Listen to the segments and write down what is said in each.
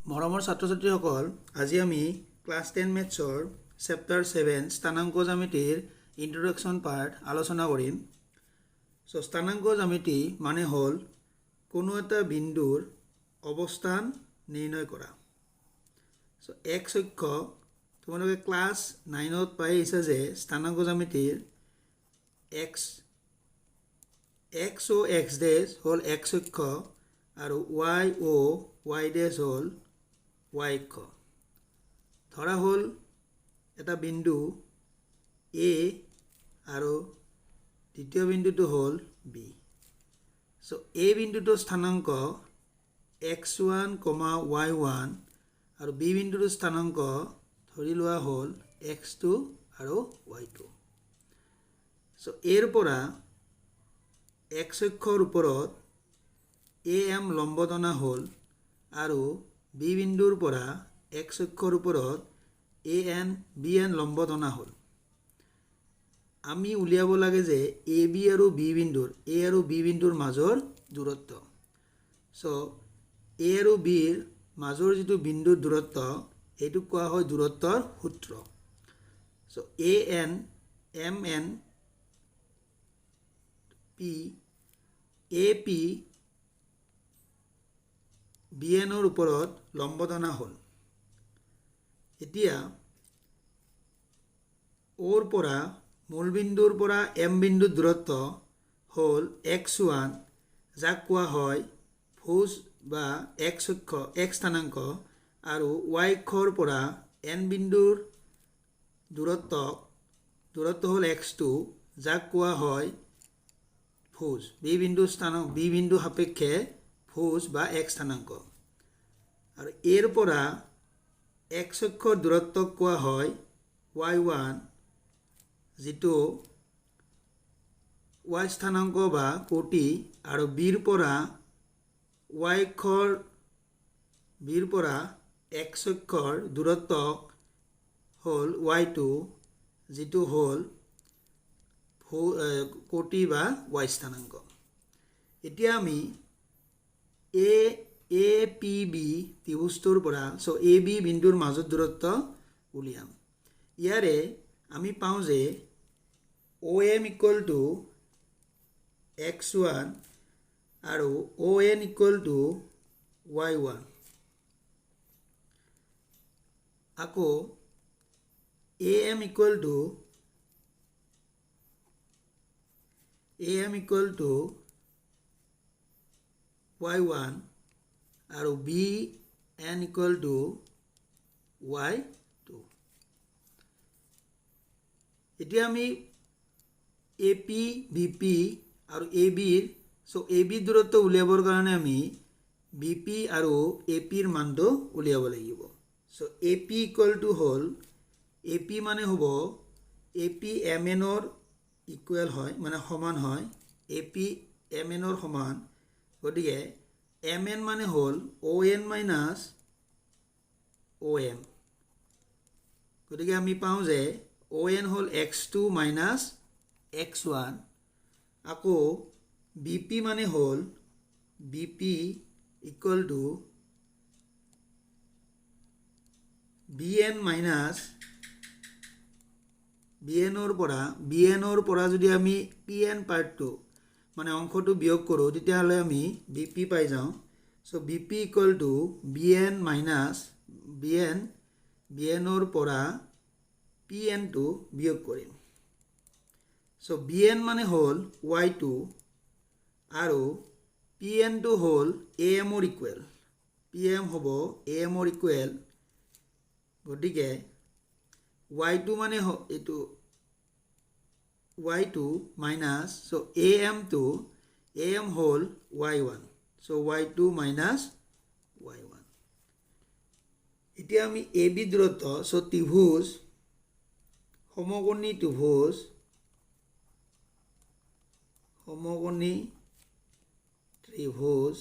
মৰমৰ ছাত্ৰ-ছাত্ৰীসকল, আজি আমি ক্লাছ 10 মেথছৰ চেপ্টাৰ 7 স্থানাংক জ্যামিতিৰ ইন্ট্ৰডাকশ্যন পাৰ্ট আলোচনা কৰিম। স্থানাংক জ্যামিতি মানে হ'ল কোনো এটা বিন্দুৰ অৱস্থান নিৰ্ণয় কৰা। এক্স অক্ষ তোমালোকে ক্লাছ 9ত পাই আহিছা যে স্থানাংক জ্যামিতিৰ এক্স ও এক্স ডেছ হ'ল এক্স অক্ষ আৰু ৱাই ও ৱাই ডেছ হ'ল ৱাই অক্ষ। ধৰা হ'ল এটা বিন্দু এ আৰু দ্বিতীয় বিন্দুটো হ'ল বি। এ বিন্দুটোৰ স্থানাংক x1, y1 আৰু বি বিন্দুটোৰ স্থানাংক ধৰি লোৱা হ'ল x2 আৰু y2। এৰ পৰা x অক্ষৰ ওপৰত AM লম্ব টনা হ'ল আৰু বি বিন্দুৰ পৰা x অক্ষৰ ওপৰত BN লম্ব টনা হ'ল। আমি উলিয়াব লাগে যে AB আৰু B বিন্দুৰ মাজৰ দূৰত্ব। A আৰু Bৰ মাজৰ যিটো বিন্দুৰ দূৰত্ব এইটোক কোৱা হয় দূৰত্বৰ সূত্ৰ। MN P AP BNৰ ওপৰত লম্ব টনা হ'ল। এতিয়া ওৰ পৰা মূল বিন্দুৰ পৰা M বিন্দুৰ দূৰত্ব হ'ল x1, যাক কোৱা হয় ভুজ বা x স্থানাংক, আৰু y অক্ষৰ পৰা N বিন্দুৰ দূৰত্ব হ'ল x2, যাক কোৱা হয় ভুজ বি বিন্দু সাপেক্ষে ভুজ বা x স্থানাংক। আৰু এৰ পৰা x অক্ষৰ দূৰত্বক কোৱা হয় y1, যিটো y স্থানাংক বা কোটি, আৰু বিৰ পৰা x অক্ষৰ দূৰত্ব হ'ল y2, যিটো হ'ল কোটি বা y স্থানাংক। এতিয়া আমি APB ত্ৰিভুজটোৰ পৰা AB বিন্দুৰ মাজৰ দূৰত্ব উলিয়াম। ইয়াৰে আমি পাওঁ যে OM = x1 আৰু ON = y1। আকৌ AM = y1 আৰু BN = y2। এতিয়া আমি AP, BP আৰু ABৰ ABৰ দূৰত্ব উলিয়াবৰ কাৰণে আমি BP আৰু APৰ মানটো উলিয়াব লাগিব। AP হ'ল AP মানে হ'ব AP MNৰ ইকুৱেল হয়, মানে সমান হয়। AP MNৰ সমান, গতিকে MN মানে হ'ল ON - OM। গতিকে আমি পাওঁ যে ON হ'ল x2 - x1। আকৌ BP মানে হ'ল BP = BNৰ পৰা যদি আমি PN পাৰ্টটো মানে অংশটো বিয়োগ কৰোঁ, তেতিয়াহ'লে আমি BP পাই যাওঁ। BP = BNৰ পৰা PNটো বিয়োগ কৰিম। BN মানে হ'ল y2 আৰু PNটো হ'ল AMৰ ইকুৱেল। PM হ'ব AMৰ ইকুৱেল, গতিকে y2 মানে এইটো y2 মাইনাছ AM হ'ল y1, y2 মাইনাছ y1। এতিয়া আমি AB দূৰত্ব ত্ৰিভুজ সমকোণী ত্ৰিভুজ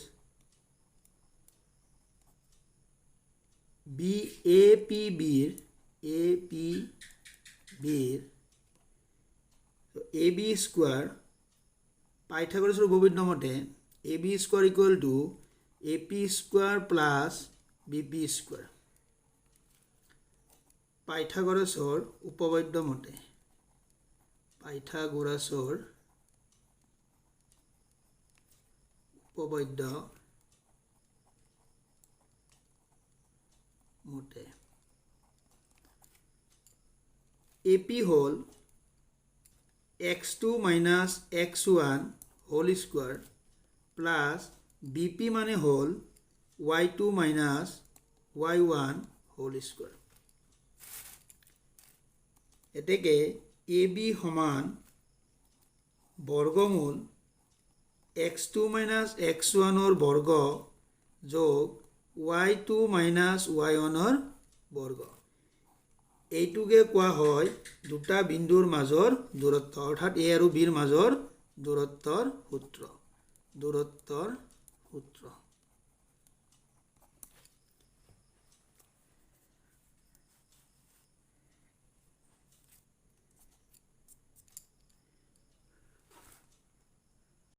APBৰ AB স্কোৱাৰ পাইথাগোৰাছৰ উপপাদ্য মতে AB² = AP² + বিপি স্কোয়াৰ পাইথাগোৰাছৰ উপপাদ্য মতে পাইথাগোৰাছৰ উপপাদ্য মতে এপি হল x2 minus x1 whole square plus bp মানে হল y2 minus y1 whole square এতেকে ab সমান বর্গমূল x2 minus x1 ৰ বৰ্গ যোগ y2 minus y1 ৰ বৰ্গ এইটোকে কোৱা হয় দুটা বিন্দুৰ মাজৰ দূৰত্ব অৰ্থাৎ a আৰু b ৰ মাজৰ দূৰত্বৰ সূত্ৰ